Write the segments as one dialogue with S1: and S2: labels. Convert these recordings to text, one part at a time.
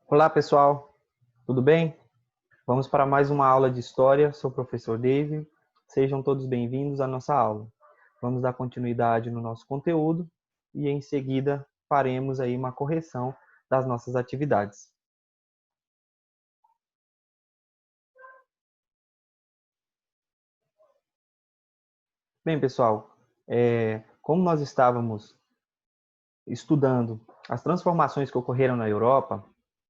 S1: Olá, pessoal. Tudo bem? Vamos para mais uma aula de história. Sou o professor David. Sejam todos bem-vindos à nossa aula. Vamos dar continuidade no nosso conteúdo e em seguida faremos aí uma correção das nossas atividades. Bem, pessoal, como nós estávamos estudando as transformações que ocorreram na Europa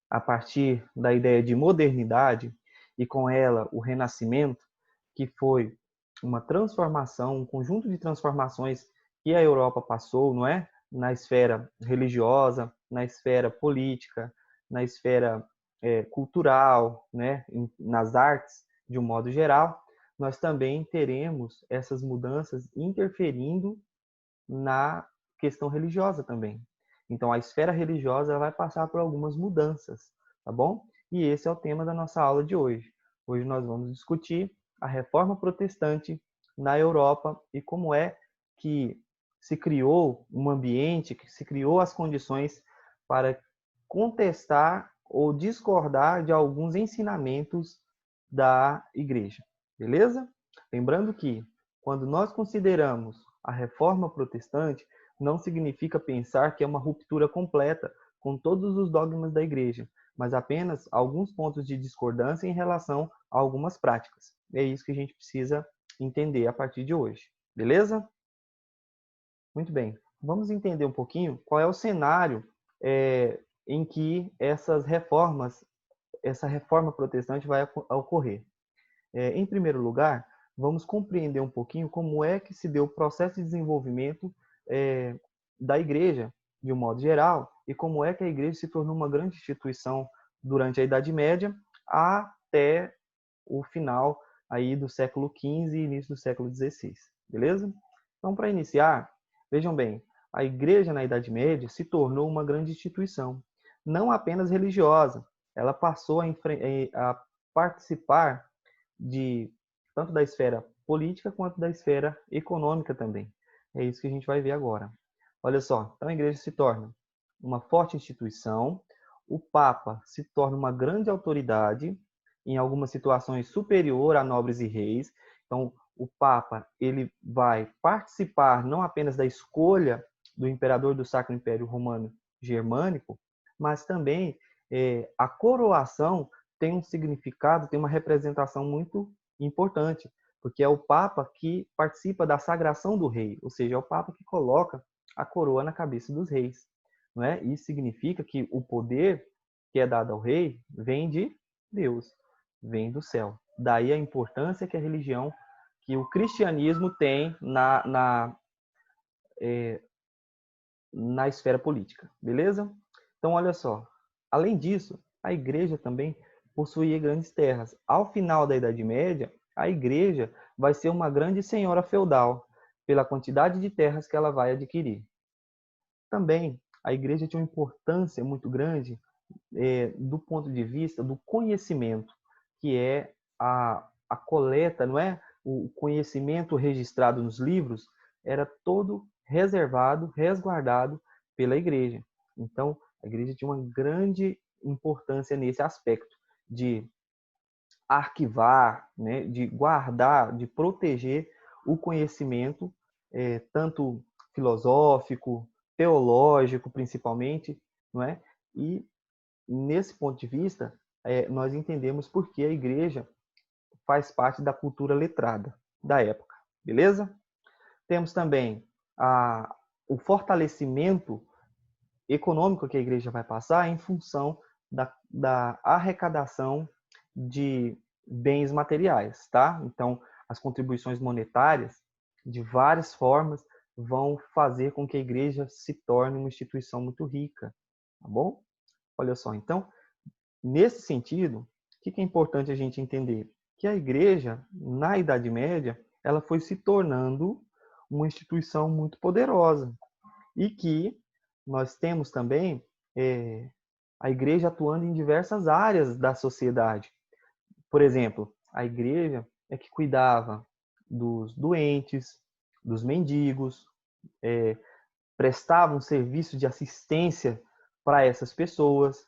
S1: a partir da ideia de modernidade e com ela o Renascimento, que foi uma transformação, um conjunto de transformações que a Europa passou, não é? Na esfera religiosa, na esfera política, na esfera cultural, né? Nas artes, de um modo geral, nós também teremos essas mudanças interferindo na questão religiosa também. Então, a esfera religiosa vai passar por algumas mudanças, tá bom? E esse é o tema da nossa aula de hoje. Hoje nós vamos discutir a reforma protestante na Europa e como é que se criou um ambiente, que se criou as condições para contestar ou discordar de alguns ensinamentos da igreja. Beleza? Lembrando que quando nós consideramos a reforma protestante, não significa pensar que é uma ruptura completa com todos os dogmas da igreja, mas apenas alguns pontos de discordância em relação a algumas práticas. É isso que a gente precisa entender a partir de hoje. Beleza? Muito bem. Vamos entender um pouquinho qual é o cenário em que essa reforma protestante vai ocorrer. Em primeiro lugar, vamos compreender um pouquinho como é que se deu o processo de desenvolvimento da igreja, de um modo geral, e como é que a igreja se tornou uma grande instituição durante a Idade Média até o final aí do século XV e início do século XVI. Beleza? Então, para iniciar, vejam bem, a igreja na Idade Média se tornou uma grande instituição, não apenas religiosa, ela passou a participar de tanto da esfera política quanto da esfera econômica também. É isso que a gente vai ver agora. Olha só, então a igreja se torna uma forte instituição, o Papa se torna uma grande autoridade, em algumas situações superior a nobres e reis. Então, o Papa ele vai participar não apenas da escolha do imperador do Sacro Império Romano Germânico, mas também a coroação tem um significado, tem uma representação muito importante, porque é o Papa que participa da sagração do rei, ou seja, é o Papa que coloca a coroa na cabeça dos reis. Não é? Isso significa que o poder que é dado ao rei vem de Deus, vem do céu. Daí a importância que a religião, que o cristianismo tem na esfera política, beleza? Então, olha só, além disso, a igreja também possuía grandes terras. Ao final da Idade Média, a igreja vai ser uma grande senhora feudal, pela quantidade de terras que ela vai adquirir. Também, a igreja tinha uma importância muito grande do ponto de vista do conhecimento, que é a coleta, não é? O conhecimento registrado nos livros era todo reservado, resguardado pela igreja. Então, a igreja tinha uma grande importância nesse aspecto de arquivar, né, de guardar, de proteger o conhecimento, tanto filosófico, teológico, principalmente, não é? E nesse ponto de vista, nós entendemos por que a igreja faz parte da cultura letrada da época, beleza? Temos também o fortalecimento econômico que a igreja vai passar em função da arrecadação de bens materiais, tá? Então, as contribuições monetárias, de várias formas, vão fazer com que a igreja se torne uma instituição muito rica, tá bom? Olha só, então, nesse sentido, o que é importante a gente entender? Que a igreja, na Idade Média, ela foi se tornando uma instituição muito poderosa e que nós temos também a igreja atuando em diversas áreas da sociedade. Por exemplo, a igreja é que cuidava dos doentes, dos mendigos, prestava um serviço de assistência para essas pessoas.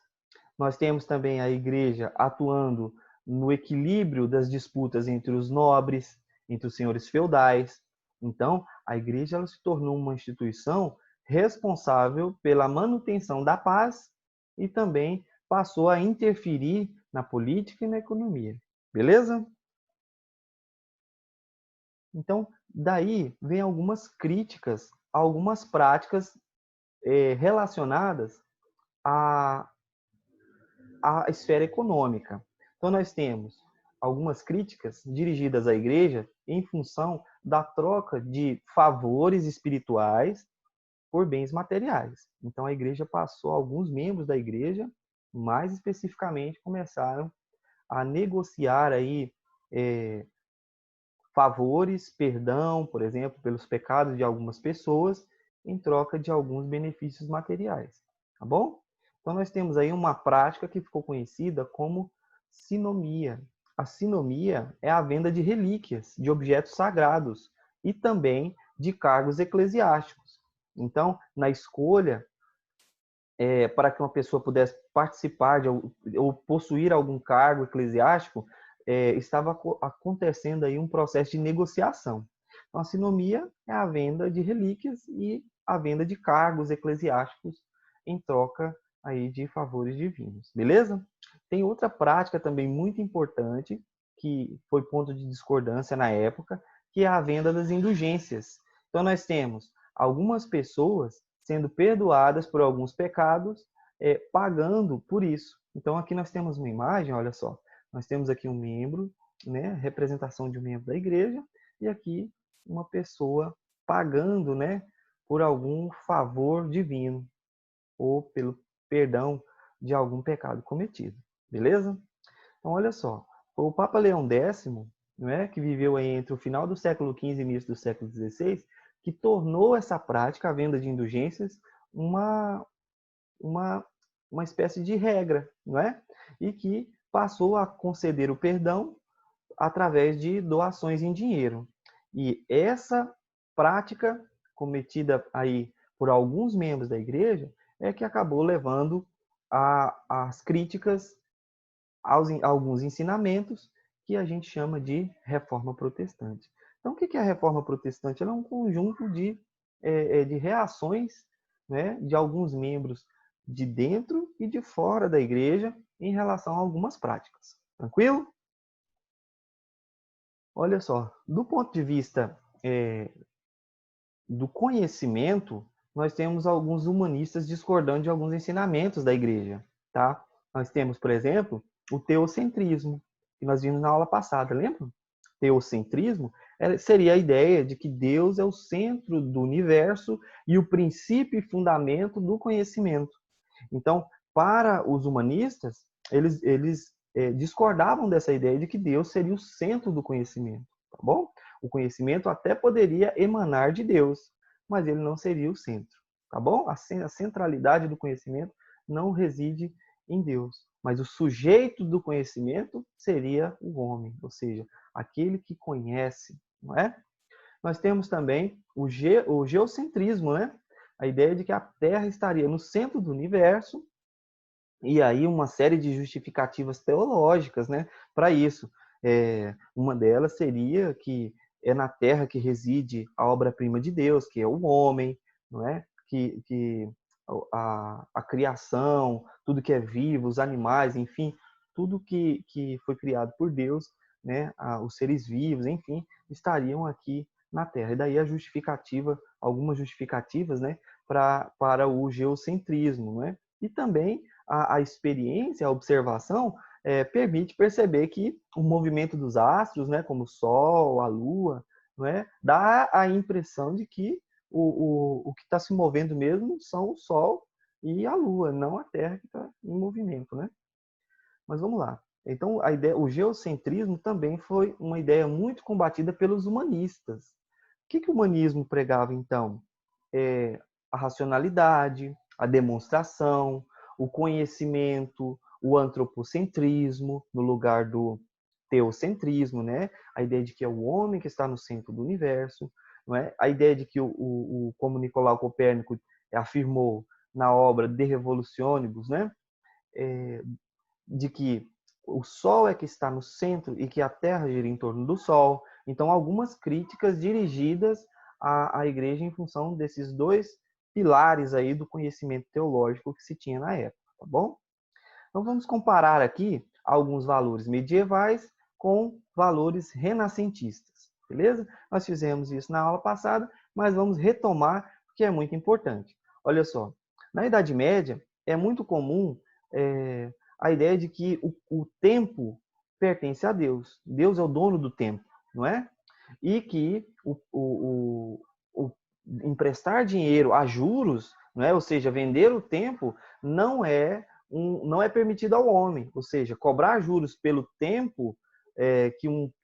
S1: Nós temos também a igreja atuando no equilíbrio das disputas entre os nobres, entre os senhores feudais. Então, a igreja ela se tornou uma instituição responsável pela manutenção da paz e também passou a interferir na política e na economia. Beleza? Então, daí vem algumas críticas a algumas práticas relacionadas à, à esfera econômica. Então, nós temos algumas críticas dirigidas à igreja em função da troca de favores espirituais por bens materiais. Então, a igreja passou, alguns membros da igreja, mais especificamente, começaram a negociar aí favores, perdão, por exemplo, pelos pecados de algumas pessoas, em troca de alguns benefícios materiais, tá bom? Então nós temos aí uma prática que ficou conhecida como sinomia. A sinomia é a venda de relíquias, de objetos sagrados e também de cargos eclesiásticos. Então, na escolha para que uma pessoa pudesse participar de, ou possuir algum cargo eclesiástico, estava acontecendo aí um processo de negociação. Então, a sinomia é a venda de relíquias e a venda de cargos eclesiásticos em troca aí de favores divinos. Beleza? Tem outra prática também muito importante, que foi ponto de discordância na época, que é a venda das indulgências. Então, nós temos algumas pessoas sendo perdoadas por alguns pecados, pagando por isso. Então, aqui nós temos uma imagem, olha só. Nós temos aqui um membro, né, representação de um membro da igreja, e aqui uma pessoa pagando, né, por algum favor divino, ou pelo perdão de algum pecado cometido. Beleza? Então, olha só. Foi o Papa Leão X, né, que viveu entre o final do século XV e início do século XVI, que tornou essa prática, a venda de indulgências, uma, uma, uma espécie de regra, não é? E que passou a conceder o perdão através de doações em dinheiro. E essa prática, cometida aí por alguns membros da igreja, é que acabou levando às críticas a alguns ensinamentos que a gente chama de reforma protestante. Então, o que é a reforma protestante? Ela é um conjunto de reações, né, de alguns membros de dentro e de fora da igreja em relação a algumas práticas. Tranquilo? Olha só, do ponto de vista do conhecimento, nós temos alguns humanistas discordando de alguns ensinamentos da igreja, tá? Nós temos, por exemplo, o teocentrismo, que nós vimos na aula passada, lembra? Teocentrismo seria a ideia de que Deus é o centro do universo e o princípio e fundamento do conhecimento. Então, para os humanistas, eles discordavam dessa ideia de que Deus seria o centro do conhecimento, tá bom? O conhecimento até poderia emanar de Deus, mas ele não seria o centro, tá bom? A centralidade do conhecimento não reside em Deus, mas o sujeito do conhecimento seria o homem, ou seja, aquele que conhece, não é? Nós temos também o geocentrismo, né? A ideia de que a Terra estaria no centro do universo e aí uma série de justificativas teológicas, né, para isso. Uma delas seria que é na Terra que reside a obra-prima de Deus, que é o homem, não é? Que a criação, tudo que é vivo, os animais, enfim, tudo que foi criado por Deus, né, os seres vivos, enfim, estariam aqui na Terra. E daí a justificativa, algumas justificativas, né, para o geocentrismo, não é? E também a experiência, a observação, permite perceber que o movimento dos astros, né, como o Sol, a Lua, não é, dá a impressão de que o que está se movendo mesmo são o Sol e a Lua, não a Terra que está em movimento, né? Mas vamos lá. Então, a ideia, o geocentrismo também foi uma ideia muito combatida pelos humanistas. O que o humanismo pregava, então? A racionalidade, a demonstração, o conhecimento, o antropocentrismo, no lugar do teocentrismo, né? A ideia de que é o homem que está no centro do universo, não é? A ideia de que, como Nicolau Copérnico afirmou na obra De Revolutionibus, né? de que o Sol é que está no centro e que a Terra gira em torno do Sol. Então, algumas críticas dirigidas à igreja em função desses dois pilares aí do conhecimento teológico que se tinha na época, tá bom? Então, vamos comparar aqui alguns valores medievais com valores renascentistas, beleza? Nós fizemos isso na aula passada, mas vamos retomar, porque é muito importante. Olha só, na Idade Média, é muito comum a ideia de que o tempo pertence a Deus. Deus é o dono do tempo, não é? E que o emprestar dinheiro a juros, não é? Ou seja, vender o tempo, não é permitido ao homem. Ou seja, cobrar juros pelo tempo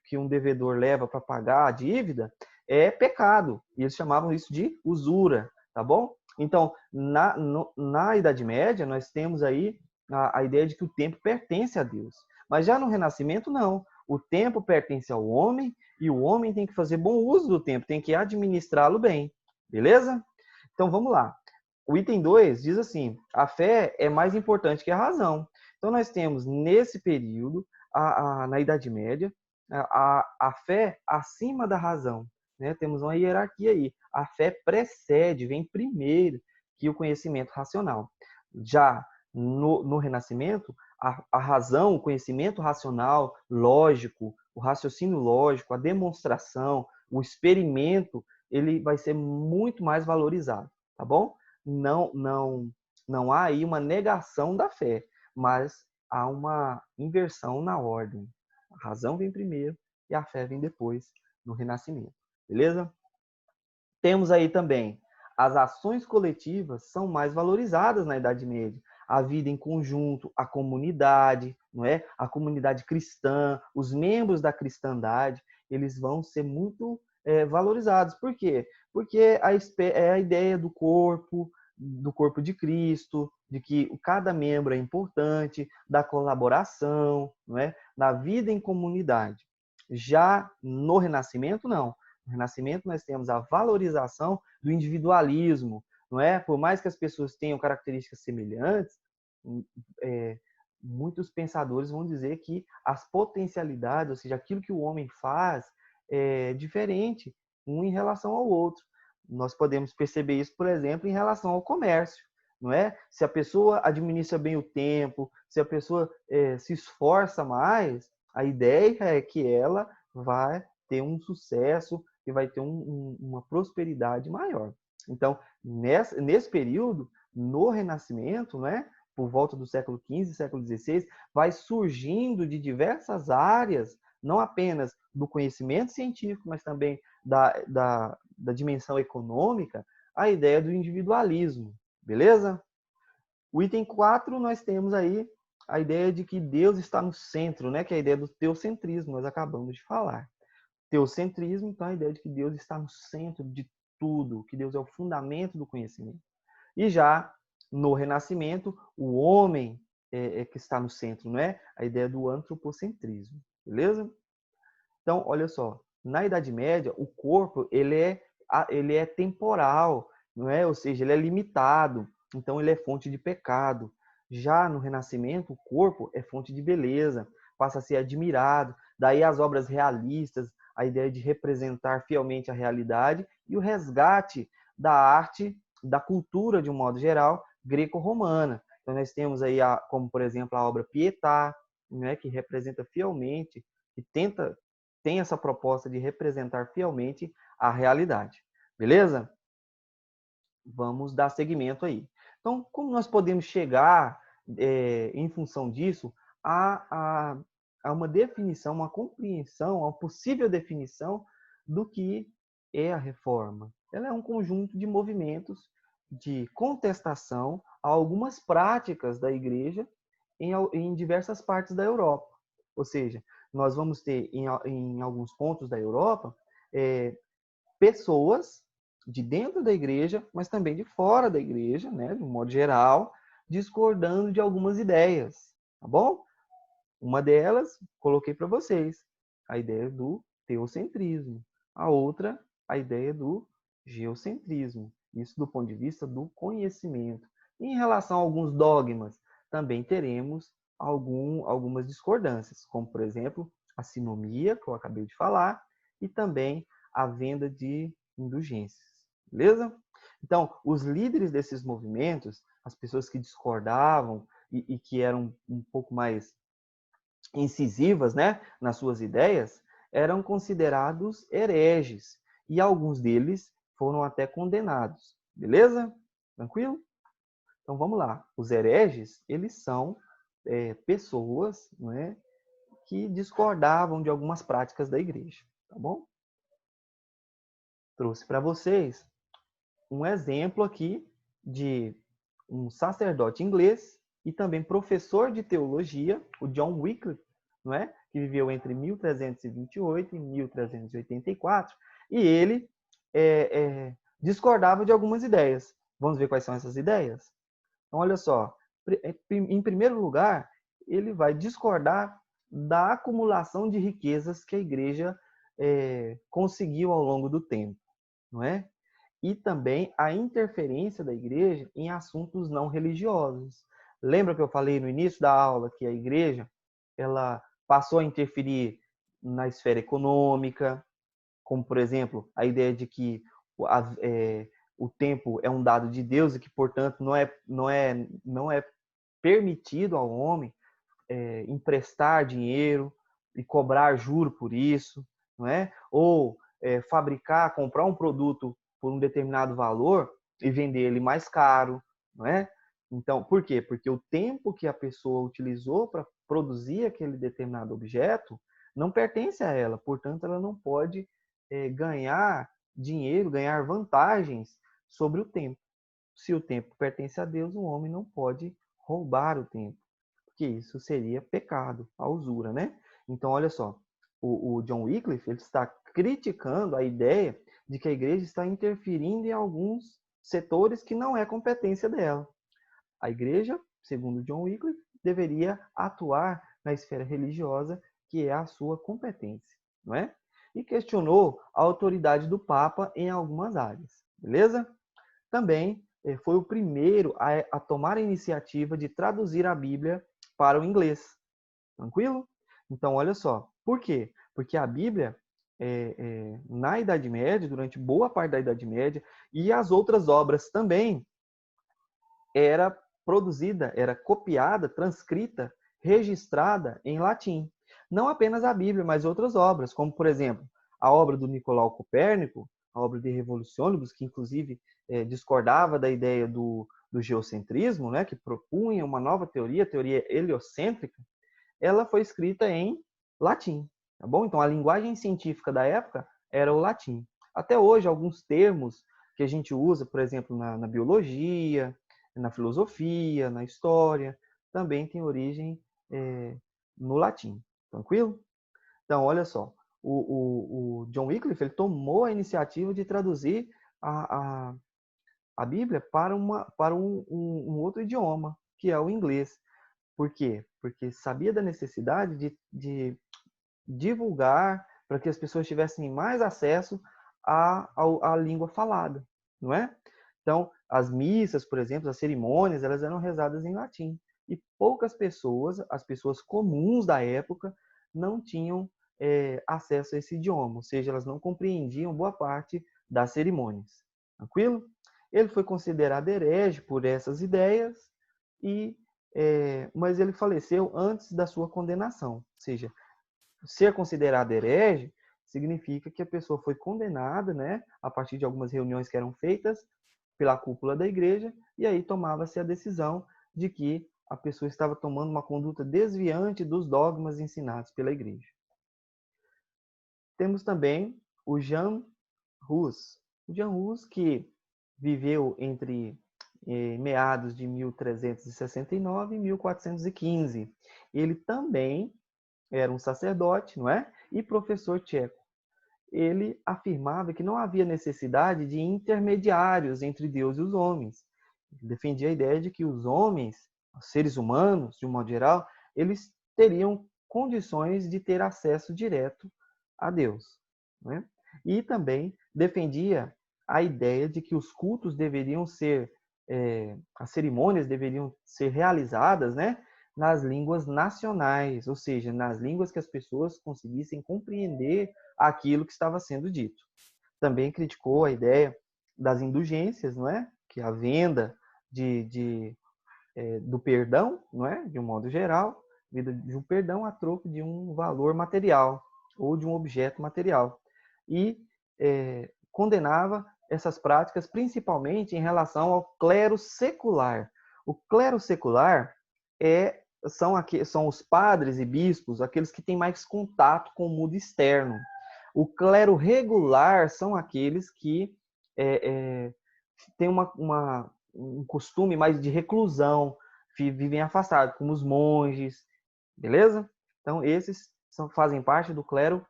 S1: que um devedor leva para pagar a dívida é pecado. E eles chamavam isso de usura, tá bom? Então, na Idade Média, nós temos aí a ideia de que o tempo pertence a Deus. Mas já no Renascimento, não. O tempo pertence ao homem e o homem tem que fazer bom uso do tempo, tem que administrá-lo bem. Beleza? Então, vamos lá. O item 2 diz assim, a fé é mais importante que a razão. Então, nós temos, nesse período, na Idade Média, a fé acima da razão. Né? Temos uma hierarquia aí. A fé precede, vem primeiro que o conhecimento racional. Já no Renascimento, a razão, o conhecimento racional, lógico, o raciocínio lógico, a demonstração, o experimento, ele vai ser muito mais valorizado, tá bom? Não há aí uma negação da fé, mas há uma inversão na ordem. A razão vem primeiro e a fé vem depois, no Renascimento. Beleza? Temos aí também as ações coletivas são mais valorizadas na Idade Média. A vida em conjunto, a comunidade, não é? A comunidade cristã, os membros da cristandade, eles vão ser muito valorizados. Por quê? Porque é a ideia do corpo de Cristo, de que cada membro é importante, da colaboração, não é? Da vida em comunidade. Já no Renascimento, não. No Renascimento, nós temos a valorização do individualismo, não é? Por mais que as pessoas tenham características semelhantes, muitos pensadores vão dizer que as potencialidades, ou seja, aquilo que o homem faz, é diferente um em relação ao outro. Nós podemos perceber isso, por exemplo, em relação ao comércio, não é? Se a pessoa administra bem o tempo, se a pessoa se esforça mais, a ideia é que ela vai ter um sucesso e vai ter uma prosperidade maior. Então, nesse período, no Renascimento, né, por volta do século XV, século XVI, vai surgindo de diversas áreas, não apenas do conhecimento científico, mas também da dimensão econômica, a ideia do individualismo. Beleza? O item 4, nós temos aí a ideia de que Deus está no centro, né? Que é a ideia do teocentrismo, nós acabamos de falar. Teocentrismo, então, a ideia de que Deus está no centro de tudo, que Deus é o fundamento do conhecimento. E já no Renascimento, o homem é que está no centro, não é? A ideia do antropocentrismo, beleza? Então, olha só, na Idade Média, o corpo ele é temporal, não é? Ou seja, ele é limitado, então ele é fonte de pecado. Já no Renascimento, o corpo é fonte de beleza, passa a ser admirado. Daí as obras realistas, a ideia de representar fielmente a realidade e o resgate da arte, da cultura de um modo geral, greco-romana. Então nós temos aí como por exemplo a obra Pietà, né, que representa fielmente e tem essa proposta de representar fielmente a realidade. Beleza? Vamos dar seguimento aí. Então, como nós podemos chegar, em função disso, a uma definição, uma compreensão, a uma possível definição do que é a reforma? Ela é um conjunto de movimentos de contestação a algumas práticas da igreja em diversas partes da Europa. Ou seja, nós vamos ter em alguns pontos da Europa pessoas de dentro da igreja, mas também de fora da igreja, né, de um modo geral, discordando de algumas ideias, tá bom? Uma delas, coloquei para vocês, a ideia do teocentrismo. A outra, a ideia do geocentrismo. Isso do ponto de vista do conhecimento. Em relação a alguns dogmas, também teremos algumas discordâncias, como, por exemplo, a sinomia, que eu acabei de falar, e também a venda de indulgências. Beleza? Então, os líderes desses movimentos, as pessoas que discordavam e que eram um pouco mais incisivas, né, nas suas ideias, eram considerados hereges. E alguns deles foram até condenados. Beleza? Tranquilo? Então vamos lá. Os hereges, eles são pessoas, né, que discordavam de algumas práticas da igreja. Tá bom? Trouxe para vocês um exemplo aqui de um sacerdote inglês e também professor de teologia, o John Wycliffe, não é? Que viveu entre 1328 e 1384, e ele discordava de algumas ideias. Vamos ver quais são essas ideias? Então, olha só. Em primeiro lugar, ele vai discordar da acumulação de riquezas que a igreja conseguiu ao longo do tempo, não é? E também a interferência da igreja em assuntos não religiosos. Lembra que eu falei no início da aula que a igreja ela passou a interferir na esfera econômica, como, por exemplo, a ideia de que o tempo é um dado de Deus e que, portanto, não é permitido ao homem emprestar dinheiro e cobrar juro por isso, não é? Ou fabricar, comprar um produto por um determinado valor e vender ele mais caro, não é? Então, por quê? Porque o tempo que a pessoa utilizou para produzir aquele determinado objeto não pertence a ela, portanto, ela não pode ganhar dinheiro, ganhar vantagens sobre o tempo. Se o tempo pertence a Deus, o homem não pode roubar o tempo, porque isso seria pecado, a usura, né? Então, olha só, o John Wycliffe ele está criticando a ideia de que a igreja está interferindo em alguns setores que não é competência dela. A igreja, segundo John Wycliffe, deveria atuar na esfera religiosa, que é a sua competência, não é? E questionou a autoridade do Papa em algumas áreas, beleza? Também foi o primeiro a tomar a iniciativa de traduzir a Bíblia para o inglês. Tranquilo? Então, olha só. Por quê? Porque a Bíblia, na Idade Média, durante boa parte da Idade Média, e as outras obras também, era produzida, era copiada, transcrita, registrada em latim. Não apenas a Bíblia, mas outras obras, como, por exemplo, a obra do Nicolau Copérnico, a obra de Revolutionibus, que inclusive discordava da ideia do geocentrismo, né, que propunha uma nova teoria, a teoria heliocêntrica, ela foi escrita em latim, tá bom? Então, a linguagem científica da época era o latim. Até hoje, alguns termos que a gente usa, por exemplo, na biologia, na filosofia, na história, também tem origem no latim. Tranquilo? Então, olha só. O John Wycliffe ele tomou a iniciativa de traduzir a Bíblia para um outro idioma, que é o inglês. Por quê? Porque sabia da necessidade de divulgar para que as pessoas tivessem mais acesso à língua falada, não é? Então, as missas, por exemplo, as cerimônias, elas eram rezadas em latim. E poucas pessoas, as pessoas comuns da época, não tinham acesso a esse idioma, ou seja, elas não compreendiam boa parte das cerimônias. Tranquilo? Ele foi considerado herege por essas ideias, mas ele faleceu antes da sua condenação. Ou seja, ser considerado herege significa que a pessoa foi condenada, né, a partir de algumas reuniões que eram feitas pela cúpula da igreja, e aí tomava-se a decisão de que a pessoa estava tomando uma conduta desviante dos dogmas ensinados pela igreja. Temos também o Jean Hus. O Jean Hus, que viveu entre meados de 1369 e 1415. Ele também era um sacerdote, não é? E professor tcheco. Ele afirmava que não havia necessidade de intermediários entre Deus e os homens. Ele defendia a ideia de que os homens, os seres humanos, de um modo geral, eles teriam condições de ter acesso direto a Deus, não é? E também defendia a ideia de que os cultos deveriam ser as cerimônias deveriam ser realizadas, né, nas línguas nacionais, ou seja, nas línguas que as pessoas conseguissem compreender aquilo que estava sendo dito. Também criticou a ideia das indulgências, não é? Que a venda do perdão, não é? De um modo geral, venda de um perdão a troco de um valor material ou de um objeto material. E condenava essas práticas principalmente em relação ao clero secular. O clero secular são os padres e bispos, aqueles que têm mais contato com o mundo externo. O clero regular são aqueles que têm um costume mais de reclusão, vivem afastados, como os monges, beleza? Então, esses fazem parte do clero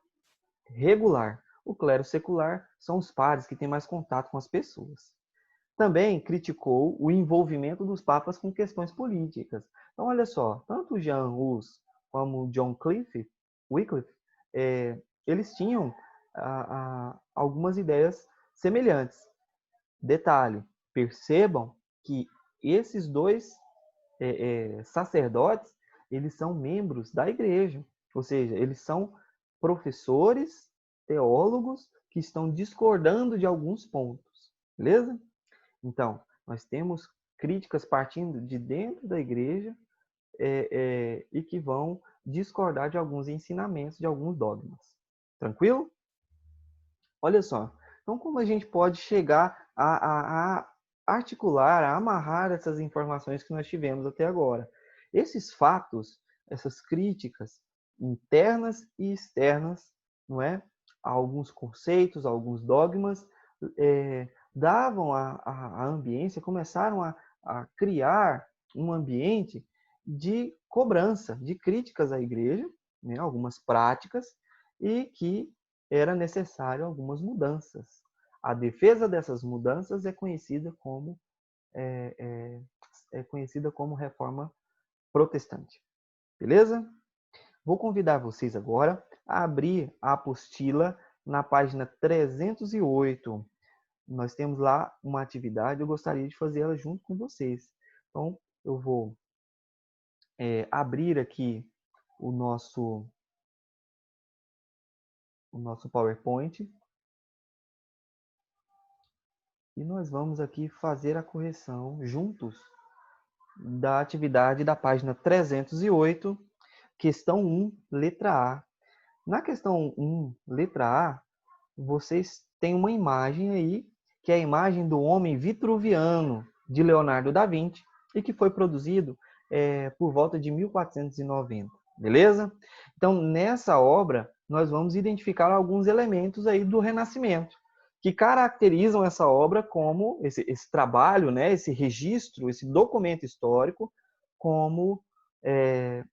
S1: regular. O clero secular são os padres que têm mais contato com as pessoas. Também criticou o envolvimento dos papas com questões políticas. Então, olha só, tanto Jean Hus como John Wycliffe, eles tinham algumas ideias semelhantes. Detalhe, percebam que esses dois sacerdotes, eles são membros da igreja, ou seja, eles são professores, teólogos, que estão discordando de alguns pontos, beleza? Então, nós temos críticas partindo de dentro da igreja e que vão discordar de alguns ensinamentos, de alguns dogmas. Tranquilo? Olha só. Então, como a gente pode chegar a articular, a amarrar essas informações que nós tivemos até agora? Esses fatos, essas críticas internas e externas, não é? A alguns conceitos, a alguns dogmas, davam à ambiência, começaram a criar um ambiente de cobrança, de críticas à igreja, né? Algumas práticas, e que era necessário algumas mudanças. A defesa dessas mudanças é conhecida como reforma protestante. Beleza? Vou convidar vocês agora a abrir a apostila na página 308. Nós temos lá uma atividade, eu gostaria de fazer ela junto com vocês. Então, eu vou abrir aqui o nosso PowerPoint. E nós vamos aqui fazer a correção juntos da atividade da página 308, questão 1, letra A. Na questão 1, letra A, vocês têm uma imagem aí, que é a imagem do homem vitruviano de Leonardo da Vinci, e que foi produzido por volta de 1490, beleza? Então, nessa obra, nós vamos identificar alguns elementos aí do Renascimento, que caracterizam essa obra como, esse trabalho, né, esse registro, esse documento histórico, como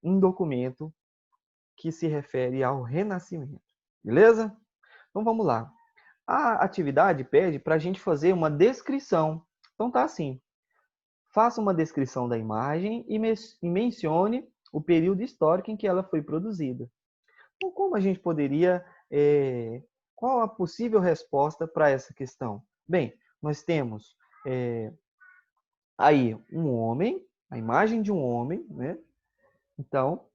S1: um documento que se refere ao Renascimento. Beleza? Então vamos lá. A atividade pede para a gente fazer uma descrição. Então tá assim. Faça uma descrição da imagem e mencione o período histórico em que ela foi produzida. Então, como a gente poderia... qual a possível resposta para essa questão? Bem, nós temos aí um homem, a imagem de um homem, né? Então,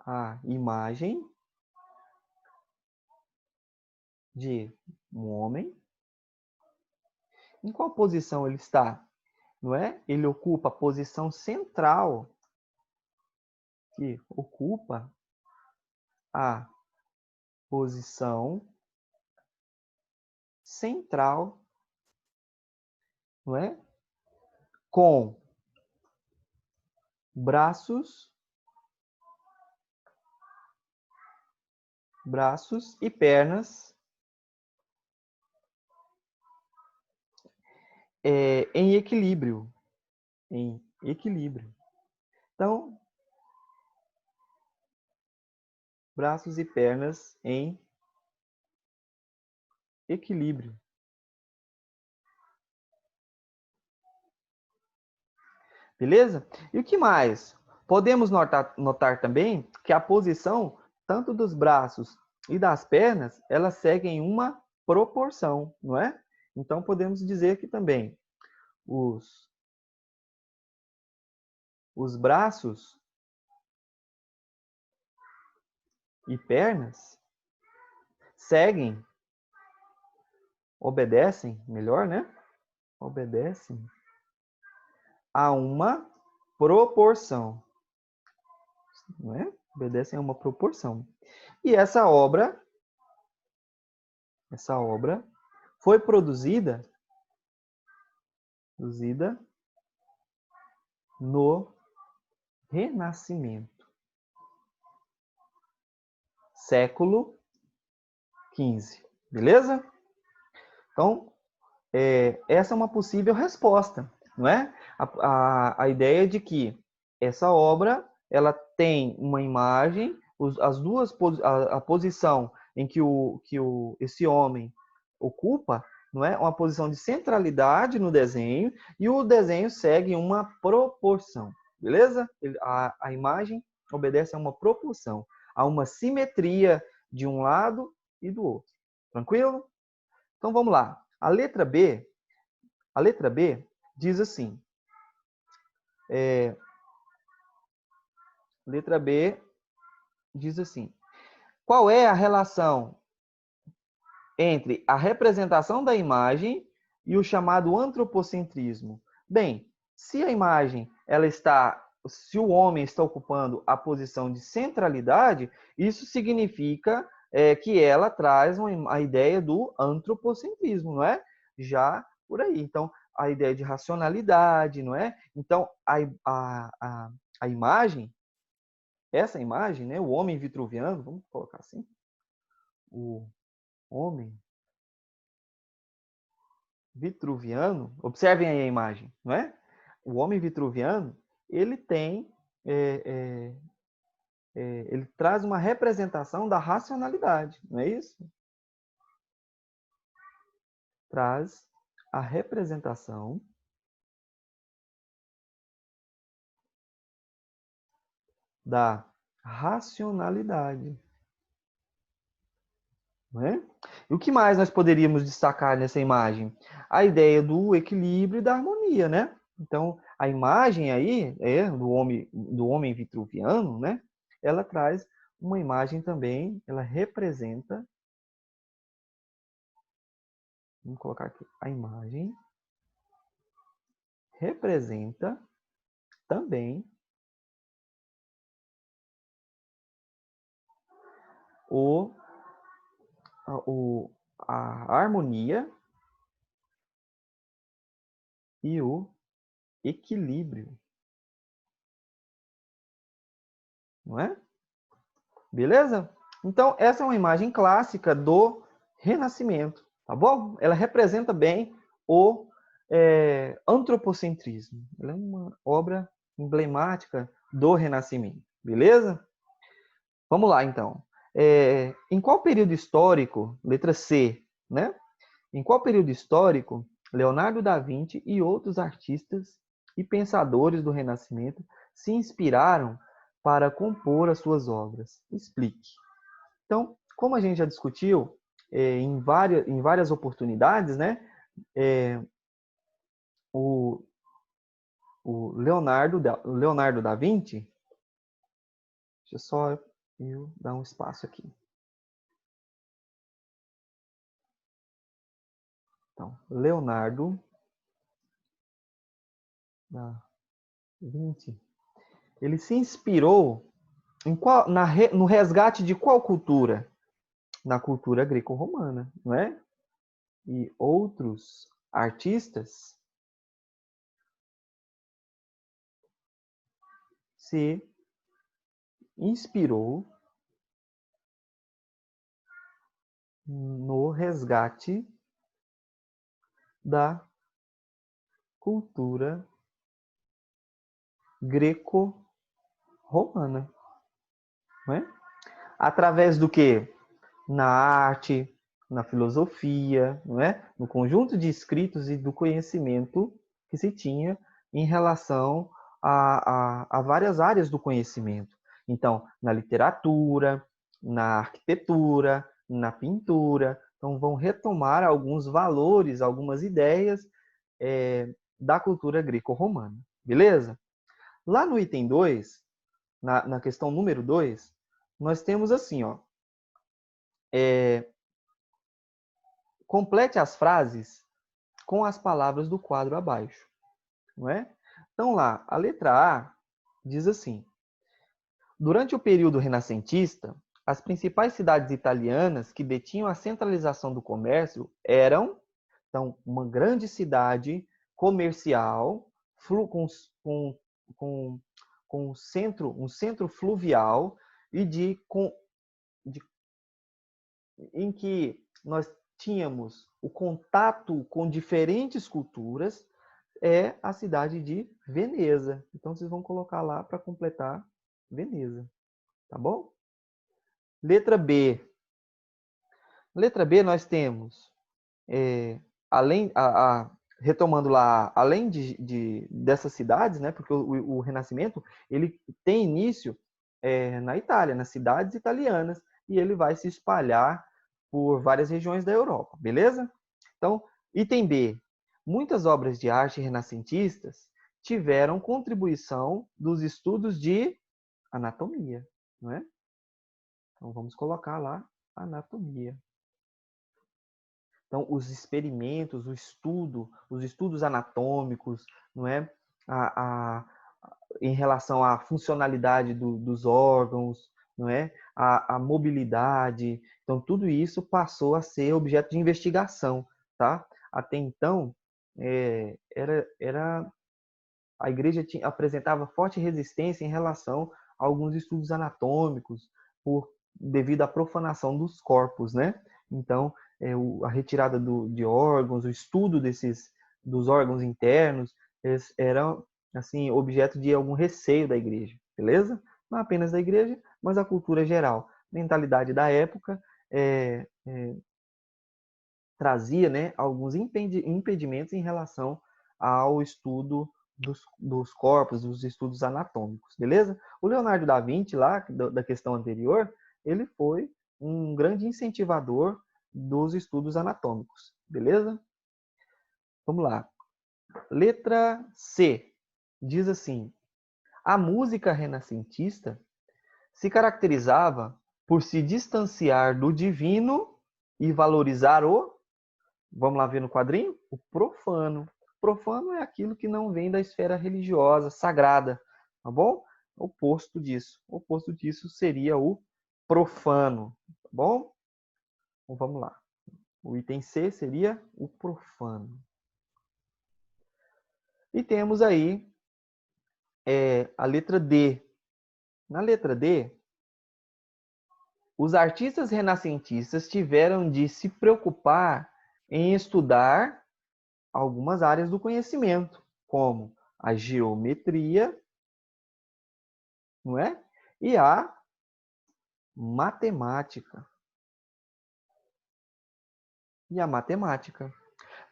S1: a imagem de um homem. Em qual posição ele está? Não é? Ele ocupa a posição central, que ocupa a posição central, não é? Com braços e pernas em equilíbrio. Em equilíbrio. Então, braços e pernas em equilíbrio. Beleza? E o que mais? Podemos notar também que a posição tanto dos braços e das pernas, elas seguem uma proporção, não é? Então, podemos dizer que também os braços e pernas seguem, obedecem, melhor, né? Obedecem a uma proporção, não é? Obedecem a uma proporção. E essa obra foi produzida no Renascimento, século XV, beleza? Então, essa é uma possível resposta, não é? A ideia de que essa obra ela tem uma imagem, as duas a posição em que esse homem ocupa, não é, uma posição de centralidade no desenho, e o desenho segue uma proporção, beleza? A imagem obedece a uma proporção, a uma simetria de um lado e do outro. Tranquilo? Então vamos lá. A letra B diz assim. Letra B diz assim: qual é a relação entre a representação da imagem e o chamado antropocentrismo? Bem, se a imagem se o homem está ocupando a posição de centralidade, isso significa que ela traz a ideia do antropocentrismo, não é? Já por aí. Então, a ideia de racionalidade, não é? Então, a imagem, essa imagem, né, o homem vitruviano, vamos colocar assim, o homem vitruviano, observem aí a imagem, não é? O homem vitruviano, ele tem, ele traz uma representação da racionalidade, não é isso? Traz a representação da racionalidade, não é? E o que mais nós poderíamos destacar nessa imagem? A ideia do equilíbrio e da harmonia, né? Então, a imagem aí do homem vitruviano, né? Ela traz uma imagem também, ela representa, vamos colocar aqui, a imagem representa também a harmonia e o equilíbrio, não é? Beleza? Então, essa é uma imagem clássica do Renascimento, tá bom? Ela representa bem o antropocentrismo. Ela é uma obra emblemática do Renascimento, beleza? Vamos lá, então. Em qual período histórico, letra C, né? Em qual período histórico Leonardo da Vinci e outros artistas e pensadores do Renascimento se inspiraram para compor as suas obras? Explique. Então, como a gente já discutiu em várias oportunidades, né? O Leonardo da Vinci, deixa só eu dar um espaço aqui. Então, Leonardo da Vinci, ele se inspirou no resgate de qual cultura? Na cultura greco-romana, não é? E outros artistas se inspirou no resgate da cultura greco-romana, não é? Através do quê? Na arte, na filosofia, não é? No conjunto de escritos e do conhecimento que se tinha em relação a várias áreas do conhecimento. Então, na literatura, na arquitetura, na pintura. Então, vão retomar alguns valores, algumas ideias da cultura greco-romana. Beleza? Lá no item 2, na questão número 2, nós temos assim, ó, complete as frases com as palavras do quadro abaixo, não é? Então lá, a letra A diz assim: durante o período renascentista, as principais cidades italianas que detinham a centralização do comércio eram, então, uma grande cidade comercial com, com, com um centro fluvial e em que nós tínhamos o contato com diferentes culturas, é a cidade de Veneza. Então, vocês vão colocar lá para completar Veneza. Tá bom? Letra B. Letra B, nós temos, retomando lá, além dessas cidades, né, porque o Renascimento ele tem início na Itália, nas cidades italianas, e ele vai se espalhar por várias regiões da Europa, beleza? Então, item B. Muitas obras de arte renascentistas tiveram contribuição dos estudos de anatomia, não é? Então, vamos colocar lá anatomia. Então, os experimentos, os estudos anatômicos, não é? Em relação à funcionalidade dos órgãos, não é? A mobilidade. Então, tudo isso passou a ser objeto de investigação, tá? Até então, a igreja apresentava forte resistência em relação a alguns estudos anatômicos, devido à profanação dos corpos, né? Então, a retirada de órgãos, o estudo dos órgãos internos, era assim, objeto de algum receio da igreja, beleza? Não apenas da igreja, mas a cultura geral. Mentalidade da época trazia, né, alguns impedimentos em relação ao estudo dos corpos, dos estudos anatômicos, beleza? O Leonardo da Vinci, lá, da questão anterior, ele foi um grande incentivador dos estudos anatômicos, beleza? Vamos lá. Letra C. Diz assim: a música renascentista se caracterizava por se distanciar do divino e valorizar vamos lá ver no quadrinho, o profano. Profano é aquilo que não vem da esfera religiosa, sagrada, tá bom? O oposto disso seria o profano, tá bom? Então vamos lá. O item C seria o profano. E temos aí a letra D. Na letra D, os artistas renascentistas tiveram de se preocupar em estudar algumas áreas do conhecimento, como a geometria, não é? E a matemática.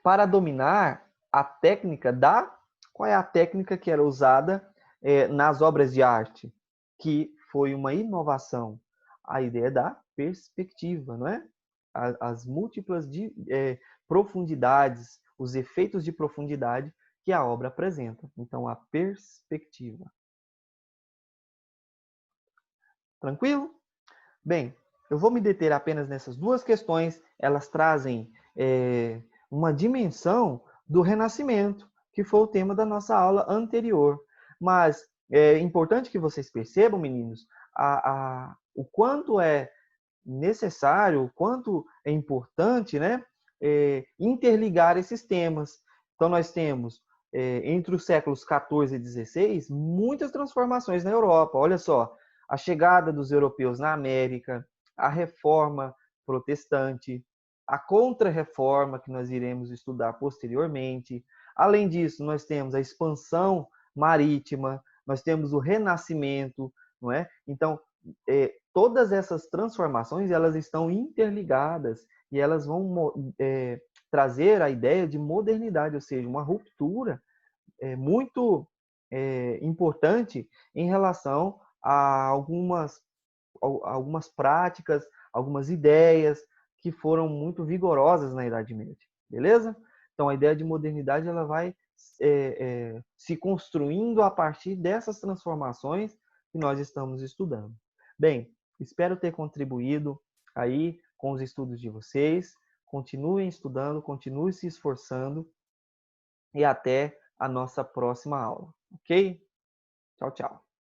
S1: Para dominar a técnica Qual é a técnica que era usada nas obras de arte? Que foi uma inovação. A ideia da perspectiva, não é? As múltiplas profundidades, os efeitos de profundidade que a obra apresenta. Então, a perspectiva. Tranquilo? Bem, eu vou me deter apenas nessas duas questões. Elas trazem uma dimensão do Renascimento, que foi o tema da nossa aula anterior. Mas é importante que vocês percebam, meninos, o quanto é necessário, o quanto é importante, né, interligar esses temas. Então, nós temos, entre os séculos 14 e 16, muitas transformações na Europa. Olha só, a chegada dos europeus na América, a reforma protestante, a contra-reforma, que nós iremos estudar posteriormente. Além disso, nós temos a expansão marítima, nós temos o renascimento, não é? Então, todas essas transformações, elas estão interligadas e elas vão trazer a ideia de modernidade, ou seja, uma ruptura muito importante em relação a algumas práticas, algumas ideias que foram muito vigorosas na Idade Média, beleza? Então, a ideia de modernidade ela vai se construindo a partir dessas transformações que nós estamos estudando. Bem, espero ter contribuído aí com os estudos de vocês. Continuem estudando, continuem se esforçando e até a nossa próxima aula, ok? Tchau, tchau.